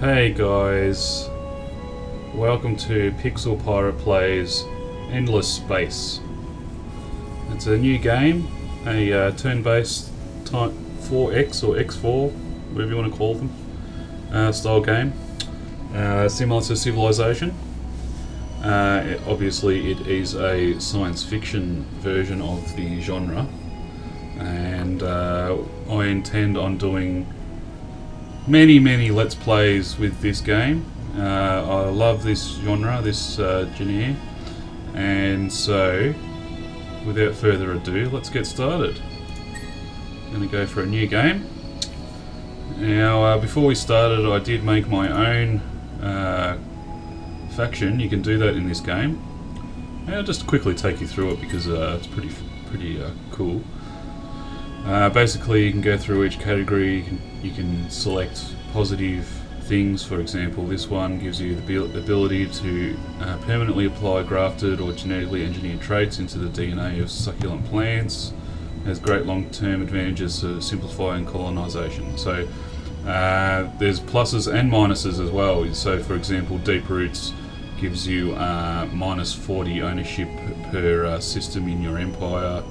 Hey guys, welcome to Pixel Pirate Plays Endless Space. It's a new game, a turn-based type 4X or X4, whatever you want to call them, style game, similar to Civilization. Obviously it is a science fiction version of the genre, and I intend on doing many Let's Plays with this game. I love this genre, this genre, and so without further ado, let's get started. I'm going to go for a new game. Now before we started, I did make my own faction. You can do that in this game. I'll just quickly take you through it because it's pretty cool. Basically, you can go through each category. You can select positive things. For example, this one gives you the ability to permanently apply grafted or genetically engineered traits into the DNA of succulent plants. It has great long-term advantages to simplifying colonization. So there's pluses and minuses as well. So for example, deep roots gives you minus 40 ownership per system in your empire,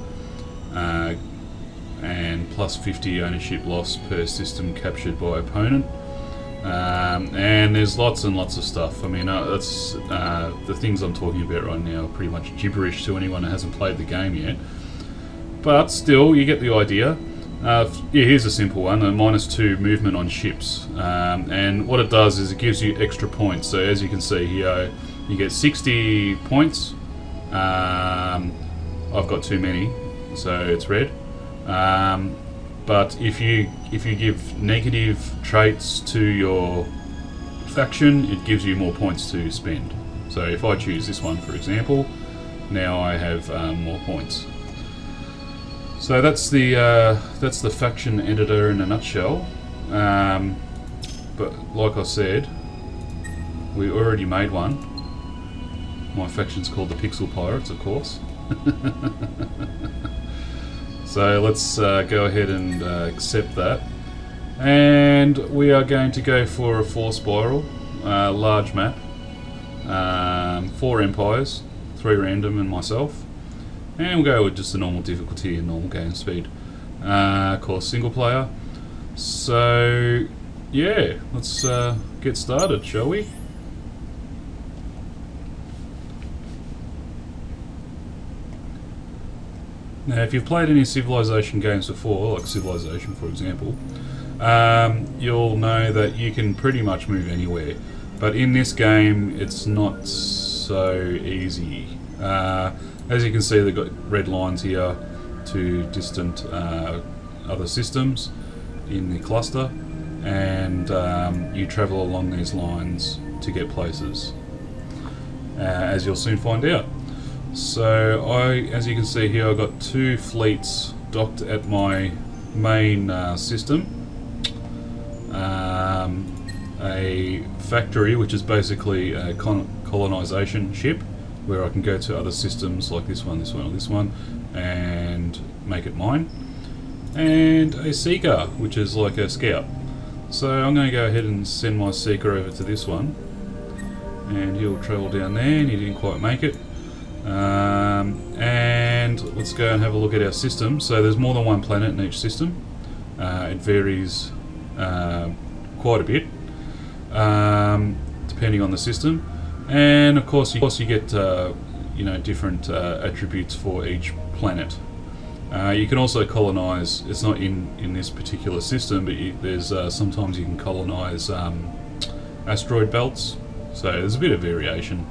and plus 50 ownership loss per system captured by opponent. And there's lots and lots of stuff. I mean, that's the things I'm talking about right now are pretty much gibberish to anyone who hasn't played the game yet. But still, you get the idea. Yeah, here's a simple one, a -2 movement on ships. And what it does is it gives you extra points. So as you can see here, you get 60 points. I've got too many, so it's red. But if you give negative traits to your faction, it gives you more points to spend. So if I choose this one, for example, now I have more points. So that's the faction editor in a nutshell. But like I said, we already made one. My faction's called the Pixel Pirates, of course. So let's go ahead and accept that. And we are going to go for a 4 spiral, large map, 4 empires, 3 random and myself. And we'll go with just the normal difficulty and normal game speed. Of course, single player. So yeah, let's get started, shall we? Now, if you've played any Civilization games before, like Civilization for example, you'll know that you can pretty much move anywhere. But in this game, it's not so easy. As you can see, they've got red lines here to distant other systems in the cluster, and you travel along these lines to get places, as you'll soon find out. So as you can see here, I've got 2 fleets docked at my main system. A factory, which is basically a colonization ship, where I can go to other systems like this one, or this one, and make it mine. And a seeker, which is like a scout. So I'm going to go ahead and send my seeker over to this one, and he'll travel down there, and he didn't quite make it. And let's go and have a look at our system. So there's more than one planet in each system. It varies quite a bit depending on the system, and of course you get you know, different attributes for each planet. You can also colonize. It's not in this particular system, but there's sometimes you can colonize asteroid belts. So there's a bit of variation.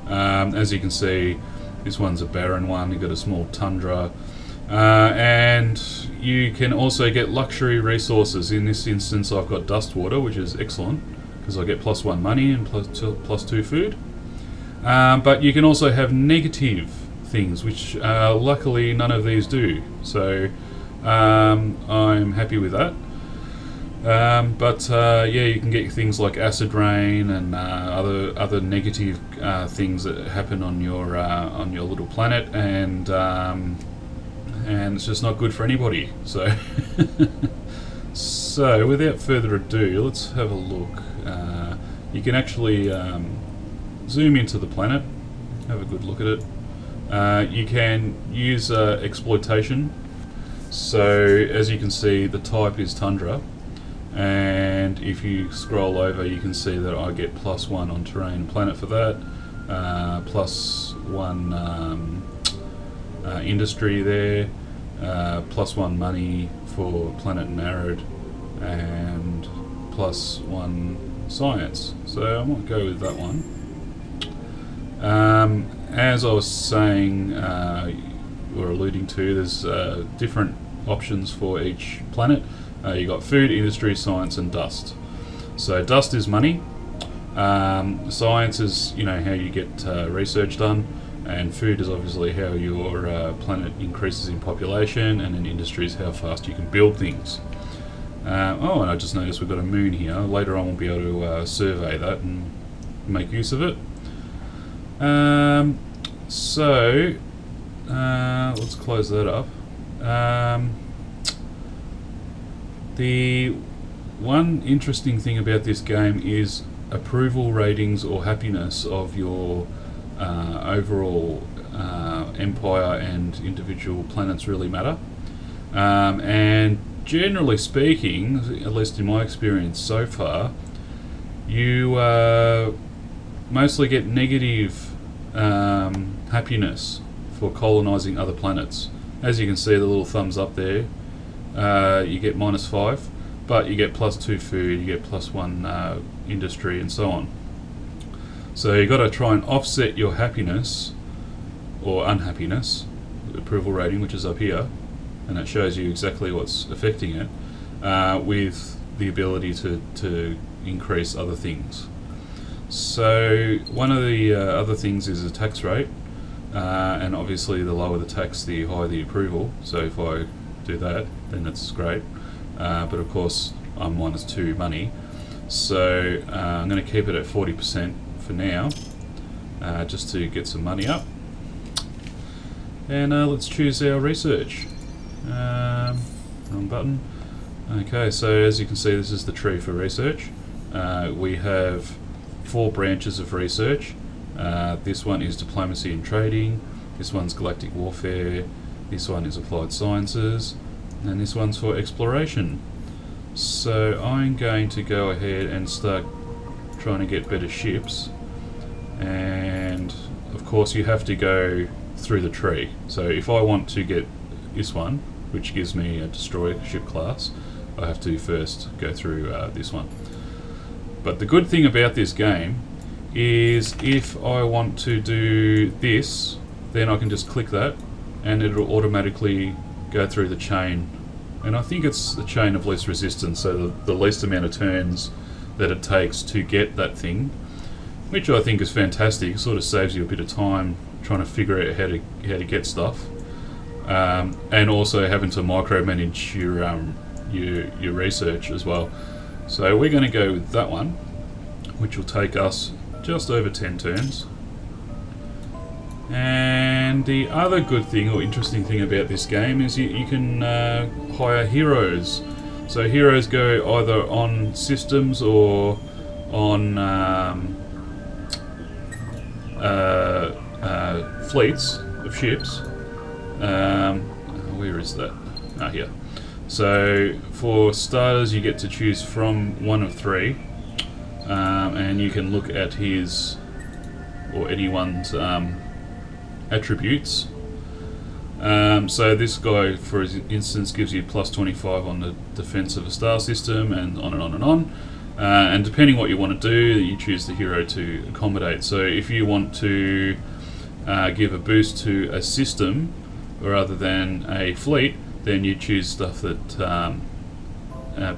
As you can see, this one's a barren one. You've got a small tundra, and you can also get luxury resources. In this instance, I've got dust water, which is excellent because I get +1 money and +2 food. But you can also have negative things, which luckily none of these do. So I'm happy with that. Yeah, you can get things like acid rain and other negative things that happen on your little planet, and it's just not good for anybody. So So without further ado, let's have a look. you can actually zoom into the planet, have a good look at it. You can use exploitation. So as you can see, the type is tundra, and if you scroll over, you can see that I get +1 on terrain and planet for that, +1 industry there, +1 money for planet and arid, and +1 science. So I might go with that one. As I was saying, or alluding to, there's different options for each planet. You got food, industry, science, and dust. So dust is money. Science is, you know, how you get research done, and food is obviously how your planet increases in population, and then industry is how fast you can build things. Oh, and I just noticed we've got a moon here. Later on we'll be able to survey that and make use of it. Let's close that up. The one interesting thing about this game is approval ratings or happiness of your overall empire and individual planets really matter. And generally speaking, at least in my experience so far, you mostly get negative happiness for colonizing other planets. As you can see, the little thumbs up there, you get -5, but you get +2 food, you get +1 industry, and so on. So you've got to try and offset your happiness or unhappiness, approval rating, which is up here, and it shows you exactly what's affecting it, with the ability to increase other things. So one of the other things is the tax rate, and obviously the lower the tax, the higher the approval. So if I do that, then that's great. But of course I'm -2 money, so I'm going to keep it at 40% for now, just to get some money up. And let's choose our research. Wrong button. Okay, so as you can see, this is the tree for research. We have 4 branches of research. This one is diplomacy and trading, this one's galactic warfare, this one is applied sciences, and this one's for exploration. So I'm going to go ahead and start trying to get better ships, and of course you have to go through the tree. So if I want to get this one, which gives me a destroyer ship class, I have to first go through this one. But the good thing about this game is if I want to do this, then I can just click that and it'll automatically go through the chain. And I think it's the chain of least resistance, so the least amount of turns that it takes to get that thing, which I think is fantastic. It sort of saves you a bit of time trying to figure out how to get stuff, and also having to micromanage your research as well. So we're going to go with that one, which will take us just over 10 turns. And the other good thing or interesting thing about this game is you can hire heroes. So heroes go either on systems or on fleets of ships. Where is that? Ah, here. So for starters, you get to choose from one of 3, and you can look at his or anyone's attributes. So this guy, for instance, gives you +25 on the defense of a star system, and on and on and on. And depending what you want to do, you choose the hero to accommodate. So if you want to give a boost to a system rather than a fleet, then you choose stuff that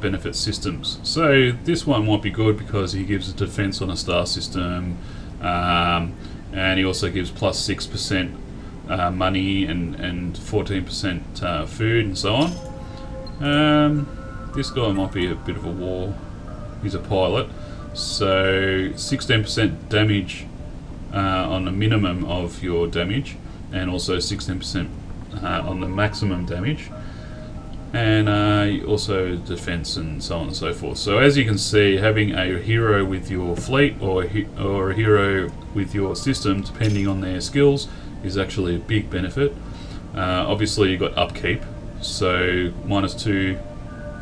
benefits systems. So this one might be good because he gives a defense on a star system, and he also gives +6% money and 14% food and so on. This guy might be a bit of a war. He's a pilot, so 16% damage on the minimum of your damage, and also 16% on the maximum damage. and also defense and so on and so forth. So as you can see, having a hero with your fleet or a hero with your system, depending on their skills, is actually a big benefit. Obviously you've got upkeep, so -2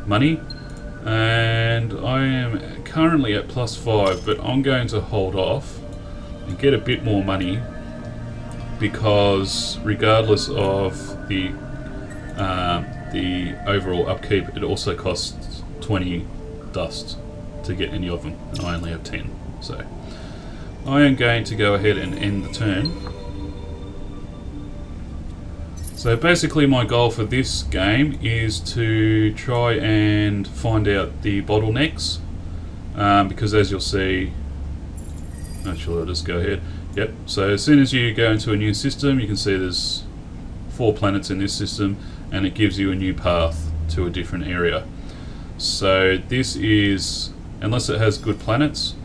money, and I am currently at +5, but I'm going to hold off and get a bit more money, because regardless of the overall upkeep, it also costs 20 dust to get any of them, and I only have 10. So I am going to go ahead and end the turn. So basically my goal for this game is to try and find out the bottlenecks, because as you'll see, actually I'll just go ahead. Yep, so as soon as you go into a new system, you can see there's 4 planets in this system, and it gives you a new path to a different area. So this is, unless it has good planets,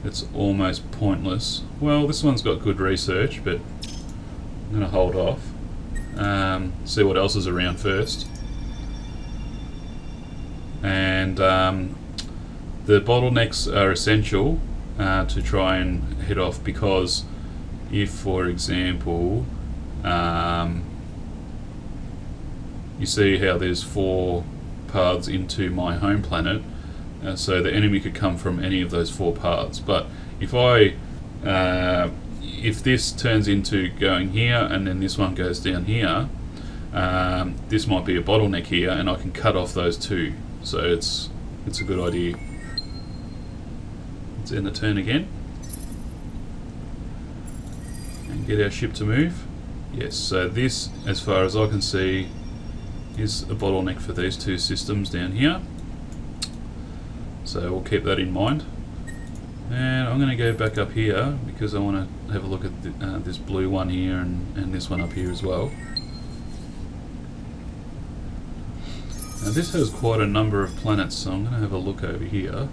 it's almost pointless. Well, this one's got good research, but I'm going to hold off. See what else is around first. And the bottlenecks are essential to try and head off, because if, for example, you see how there's 4 paths into my home planet, so the enemy could come from any of those 4 paths. But if if this turns into going here and then this one goes down here, this might be a bottleneck here, and I can cut off those 2. So it's a good idea. Let's end the turn again and get our ship to move. Yes, so this, as far as I can see, is a bottleneck for these 2 systems down here. So we'll keep that in mind. And I'm going to go back up here because I want to have a look at this blue one here and this one up here as well. Now this has quite a number of planets, so I'm going to have a look over here.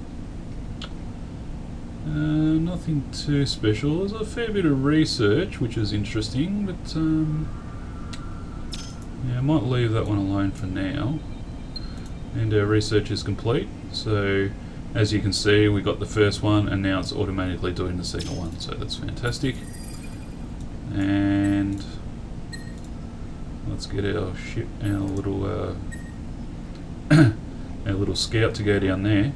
Nothing too special. There's a fair bit of research, which is interesting, but yeah, I might leave that one alone for now. And our research is complete. So as you can see, we got the first one, and now it's automatically doing the second one. So that's fantastic. And let's get our ship, our little our little scout to go down there.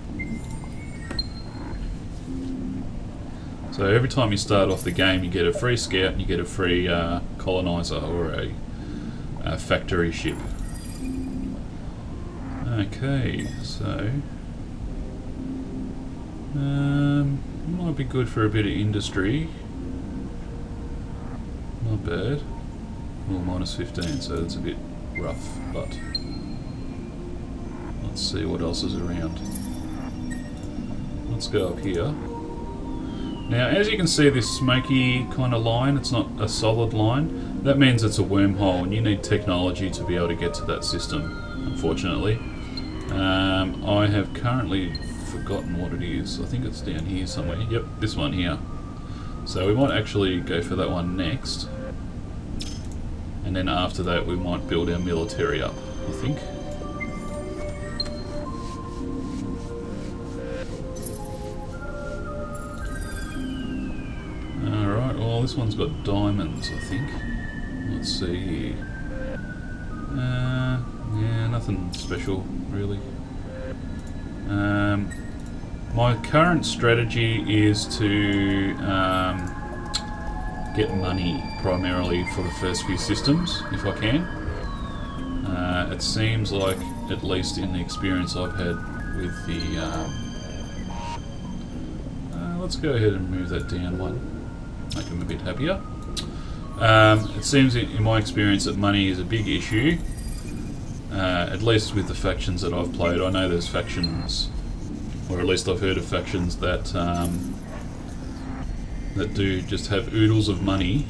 So every time you start off the game, you get a free scout and you get a free colonizer or a factory ship. Okay, so might be good for a bit of industry. Not bad. Well, -15, so that's a bit rough, but let's see what else is around. Let's go up here. Now, as you can see, this smoky kind of line, it's not a solid line. That means it's a wormhole, and you need technology to be able to get to that system, unfortunately. I have currently forgotten what it is. I think it's down here somewhere. Yep, this one here. So we might actually go for that one next. And then after that, we might build our military up, I think. Alright, well this one's got diamonds, I think. Let's see here. Yeah, nothing special, really. My current strategy is to get money primarily for the first few systems, if I can. It seems like, at least in the experience I've had with the... let's go ahead and move that down one, make them a bit happier. It seems in my experience that money is a big issue, at least with the factions that I've played. I know there's factions, or at least I've heard of factions that that do just have oodles of money.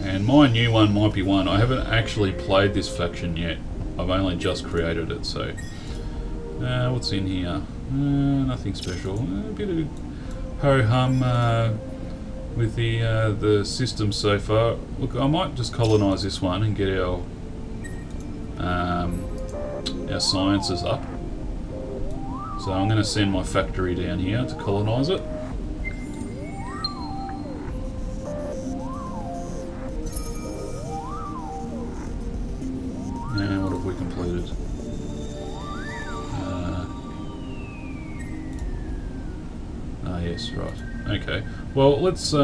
And my new one might be one. I haven't actually played this faction yet. I've only just created it, so... what's in here? Nothing special. A bit of ho-hum with the system so far. Look, I might just colonize this one and get our our sciences up. So I'm going to send my factory down here to colonize it. And what have we completed? Yes, right. Okay. Well, let's, you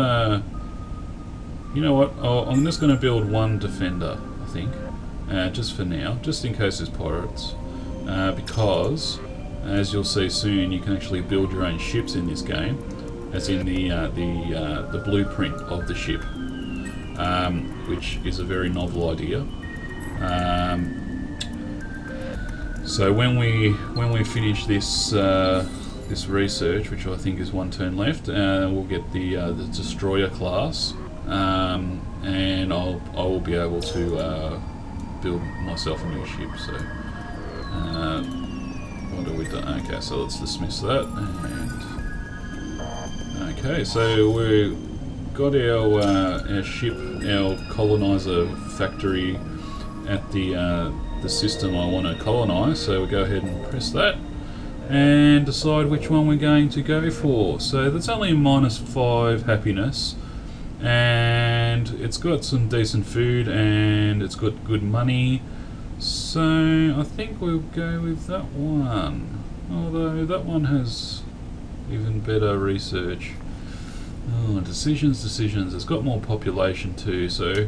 know what, I'm just going to build one defender, I think, just for now, just in case there's pirates, because, as you'll see soon, you can actually build your own ships in this game, as in the blueprint of the ship, which is a very novel idea. So when we finish this this research, which I think is one turn left, we'll get the destroyer class, and I will be able to build myself a new ship. So what have we done? Okay, so let's dismiss that. And okay, so we've got our ship, our colonizer factory at the system I want to colonize. So we'll go ahead and press that and decide which one we're going to go for. So that's only -5 happiness, and it's got some decent food and it's got good money, so I think we'll go with that one, although that one has even better research. Oh, decisions, it's got more population too, so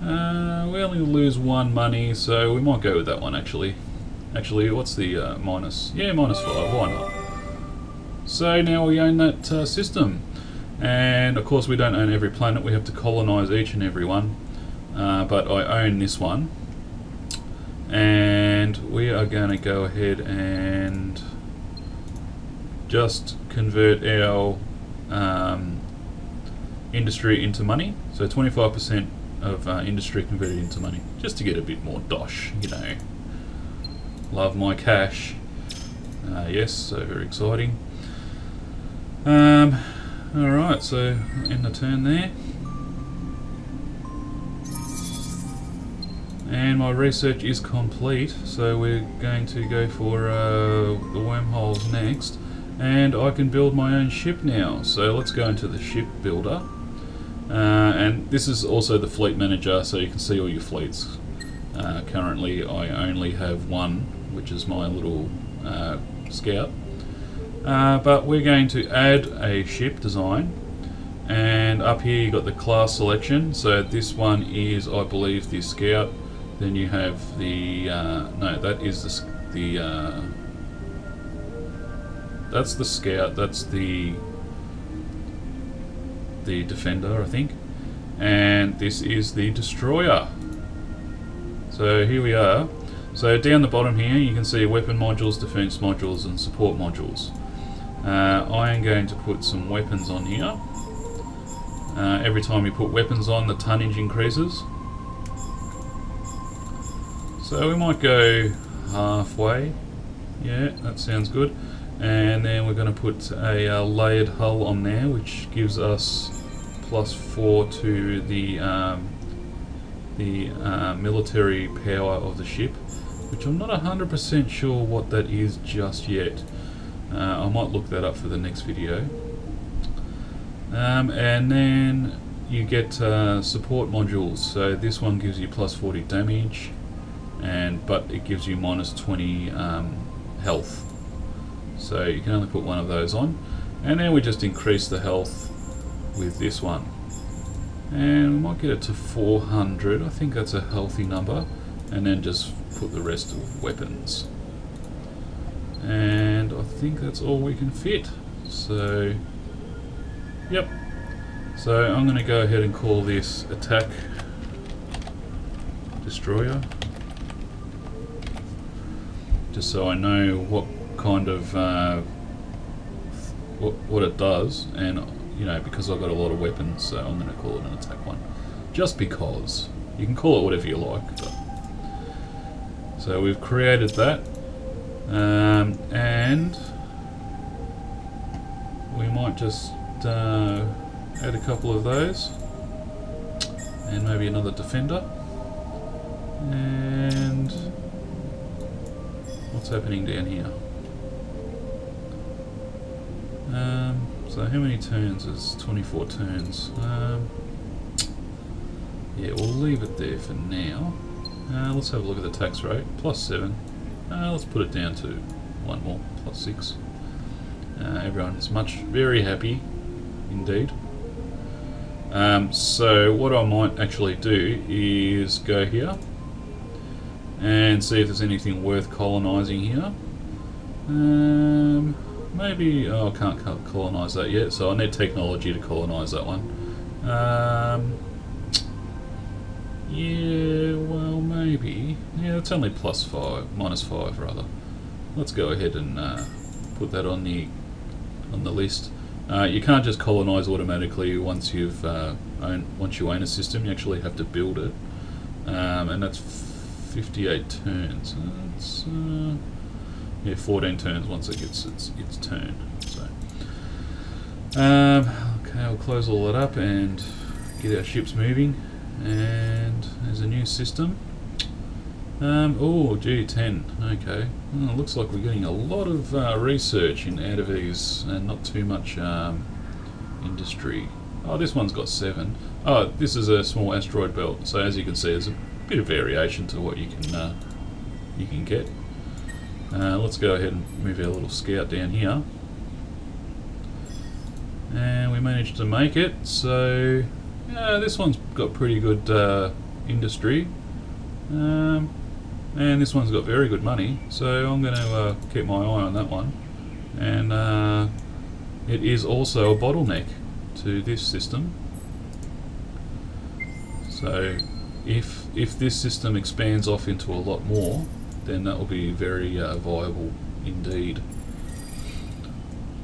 we only lose 1 money, so we might go with that one actually. Actually, what's the minus? Yeah, -5, why not? So now we own that system. And of course we don't own every planet, we have to colonize each and every one. But I own this one. And we are going to go ahead and just convert our industry into money. So 25% of industry converted into money, just to get a bit more dosh, you know. Love my cash. Yes, so very exciting. Alright, so end the turn there. And my research is complete, so we're going to go for the wormholes next. And I can build my own ship now, so let's go into the ship builder. And this is also the fleet manager, so you can see all your fleets. Currently I only have one, which is my little scout. But we're going to add a ship design, and up here you got the class selection. So this one is, I believe, the scout. Then you have the no, that is that's the scout. That's the defender, I think, and this is the destroyer. So here we are. So down the bottom here you can see weapon modules, defense modules and support modules. I am going to put some weapons on here. Every time you put weapons on, the tonnage increases. So we might go halfway. Yeah, that sounds good. And then we're going to put a layered hull on there, which gives us +4 to the military power of the ship, which I'm not 100% sure what that is just yet. I might look that up for the next video. And then you get support modules. So this one gives you +40 damage, but it gives you -20 health. So you can only put one of those on, and then we just increase the health with this one, and we might get it to 400. I think that's a healthy number, and then just put the rest of weapons, and I think that's all we can fit. So yep, so I'm going to go ahead and call this attack destroyer, just so I know what kind of what it does, and you know, because I've got a lot of weapons, so I'm going to call it an attack one, just because. You can call it whatever you like. But. So we've created that, and we might just add a couple of those, and maybe another defender, and what's happening down here? So how many turns is 24 turns? Yeah, we'll leave it there for now. Let's have a look at the tax rate. +7. Let's put it down to one more, +6. Everyone's very happy indeed. So what I might actually do is go here and see if there's anything worth colonising here. Maybe, oh, I can't colonise that yet, so I need technology to colonise that one. Yeah, well, maybe. Yeah, it's only -5 rather. Let's go ahead and put that on the list. You can't just colonise automatically once you own a system. You actually have to build it, and that's 58 turns. That's yeah, 14 turns once it gets its turn. So, okay, I'll close all that up and get our ships moving. And there's a new system. Oh, G10. Okay. Well, looks like we're getting a lot of research out of these, and not too much industry. Oh, this one's got 7. Oh, this is a small asteroid belt. So as you can see, there's a bit of variation to what you can get. Let's go ahead and move our little scout down here. And we managed to make it, so this one's got pretty good industry. And this one's got very good money, so I'm going to keep my eye on that one. And it is also a bottleneck to this system. So if this system expands off into a lot more, then that will be very viable indeed.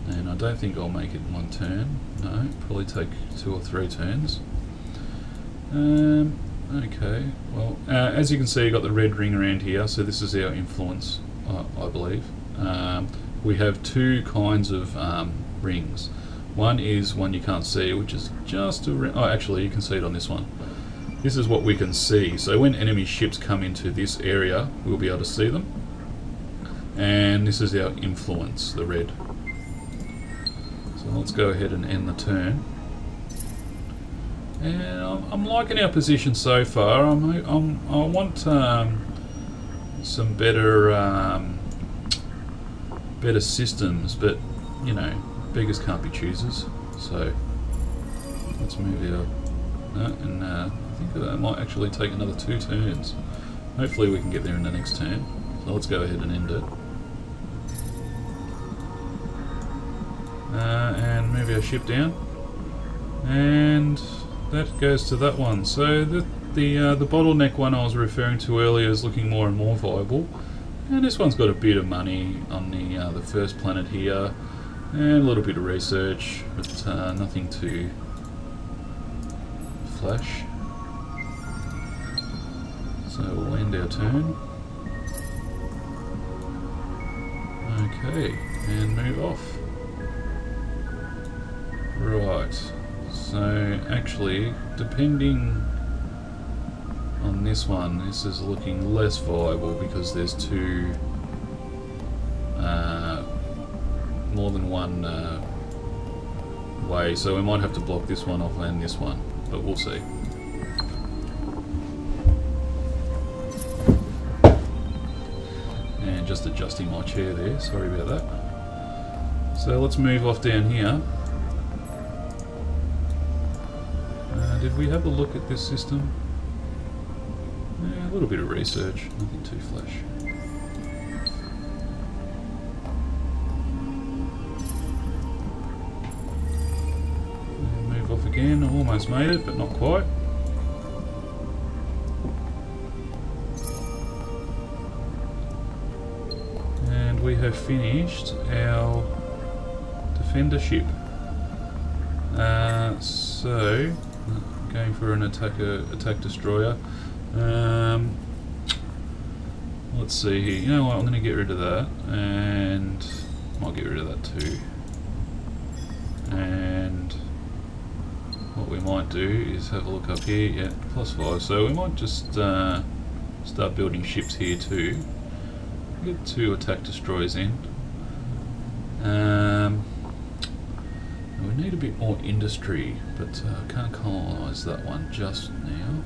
And I don't think I'll make it in one turn. No, probably take 2 or 3 turns. Okay, well, as you can see, you've got the red ring around here, so this is our influence, I believe. We have 2 kinds of rings. One is one you can't see, which is just a ring. Oh, actually, you can see it on this one. This is what we can see. So when enemy ships come into this area, we'll be able to see them. And this is our influence, the red. So let's go ahead and end the turn. And I'm liking our position so far. I want some better systems, but you know, beggars can't be choosers. So let's move our and I think that might actually take another 2 turns. Hopefully we can get there in the next turn. So let's go ahead and end it. And move our ship down. And that goes to that one. So the bottleneck one I was referring to earlier is looking more and more viable. And this one's got a bit of money on the first planet here. And a little bit of research, but nothing too flash. So we'll end our turn. Okay, and move off. Right, so actually, depending on this one, this is looking less viable because there's 2, more than one way, so we might have to block this one off and this one, but we'll see. And just adjusting my chair there, sorry about that. So let's move off down here. Did we have a look at this system? Yeah, a little bit of research, nothing too flash. And move off again, almost made it, but not quite. And we have finished our defender ship. So going for an attack destroyer. Let's see here. You know what? I'm going to get rid of that, and I'll get rid of that too. And what we might do is have a look up here. Yeah, +5. So we might just start building ships here too. Get 2 attack destroyers in. We need a bit more industry, but I can't colonise that one just now.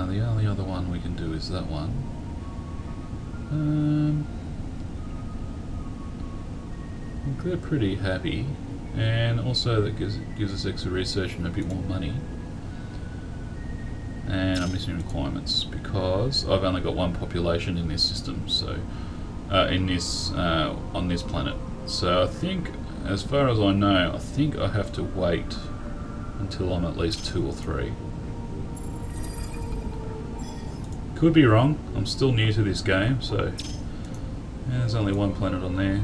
The only other one we can do is that one. They're pretty happy, and also that gives us extra research and a bit more money. And I'm missing requirements because I've only got 1 population in this system, so on this planet. So I think, as far as I know, I think I have to wait until I'm at least 2 or 3. Could be wrong. I'm still new to this game, so there's only 1 planet on there.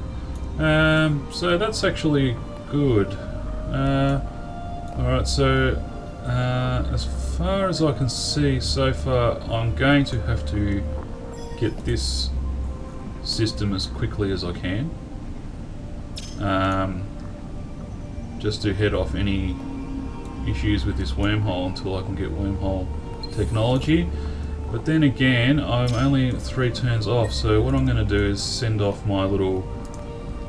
So that's actually good. Alright, so as far as I can see so far, I'm going to have to get this system as quickly as I can. Just to head off any issues with this wormhole until I can get wormhole technology. But then again, I'm only 3 turns off, so what I'm going to do is send off my little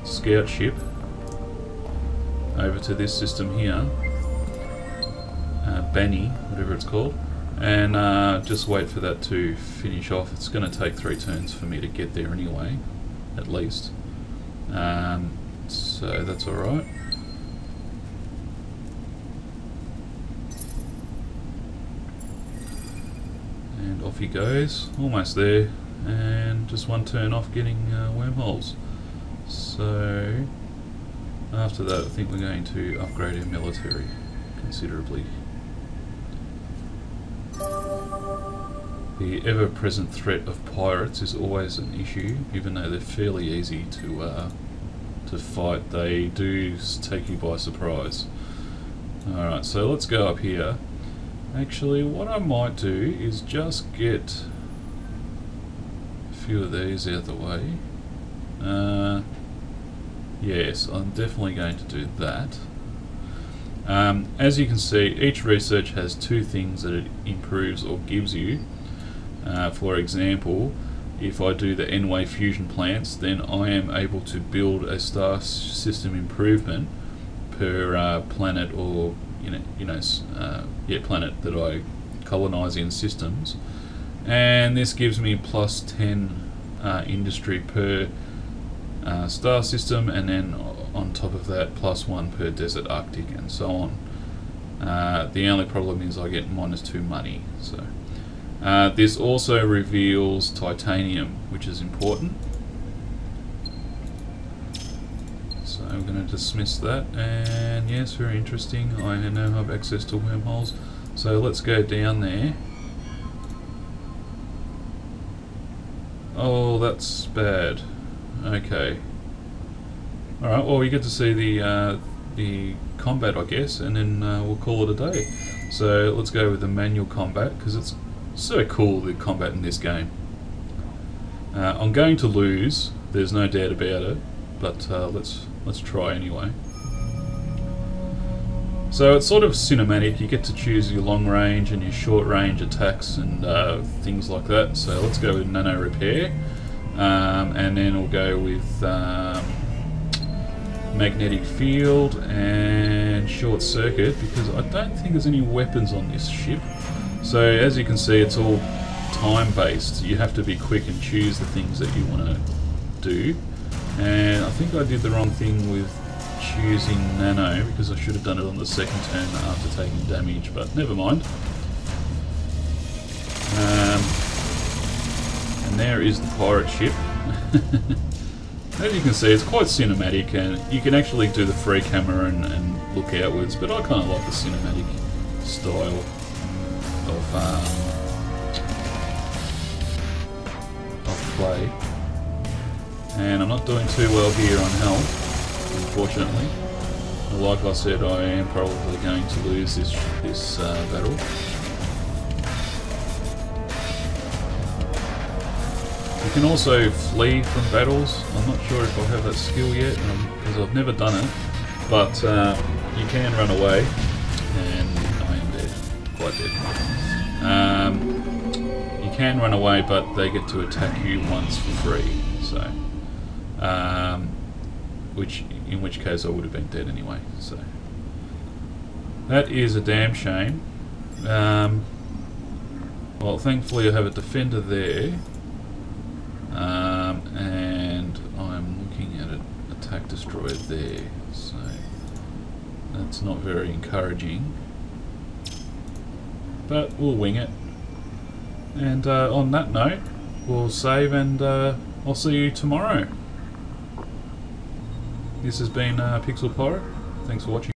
scout ship over to this system here, Benny, whatever it's called, and just wait for that to finish off. It's going to take 3 turns for me to get there anyway, at least. So that's alright. And off he goes, almost there, and just 1 turn off getting wormholes. So after that I think we're going to upgrade our military considerably. The ever-present threat of pirates is always an issue, even though they're fairly easy to fight. They do take you by surprise. Alright, so let's go up here. Actually, what I might do is just get a few of these out of the way. Yes, I'm definitely going to do that. As you can see, each research has 2 things that it improves or gives you. For example, if I do the N-way fusion plants, then I am able to build a star system improvement per planet, or planet that I colonize in systems, and this gives me plus 10 industry per star system, and then on top of that plus 1 per desert, Arctic, and so on. The only problem is I get -2 money. So this also reveals titanium, which is important. So I'm going to dismiss that, and yes, very interesting. I now have access to wormholes. So let's go down there. Oh, that's bad. Okay. Alright, well, we get to see the combat, I guess, and then we'll call it a day. So let's go with the manual combat, because it's so cool, the combat in this game. I'm going to lose, there's no doubt about it, but let's try anyway. So it's sort of cinematic. You get to choose your long range and your short range attacks and things like that. So let's go with nano repair, and then we'll go with magnetic field and short circuit, because I don't think there's any weapons on this ship. So as you can see, it's all time based. You have to be quick and choose the things that you want to do. And I think I did the wrong thing with choosing nano, because I should have done it on the 2nd turn after taking damage, but never mind. And there is the pirate ship. As you can see, it's quite cinematic, and you can actually do the free camera and look outwards, but I kind of like the cinematic style of play. And I'm not doing too well here on health, unfortunately. Like I said, I am probably going to lose this battle. You can also flee from battles. I'm not sure if I have that skill yet, because I've never done it. But you can run away, and I am dead, quite dead. You can run away, but they get to attack you once for free. So, in which case I would have been dead anyway. So that is a damn shame. Well, thankfully I have a defender there, and I'm looking at an attack destroyer there. So that's not very encouraging. But we'll wing it. And on that note, we'll save, and I'll see you tomorrow. This has been Pixel Pirate. Thanks for watching.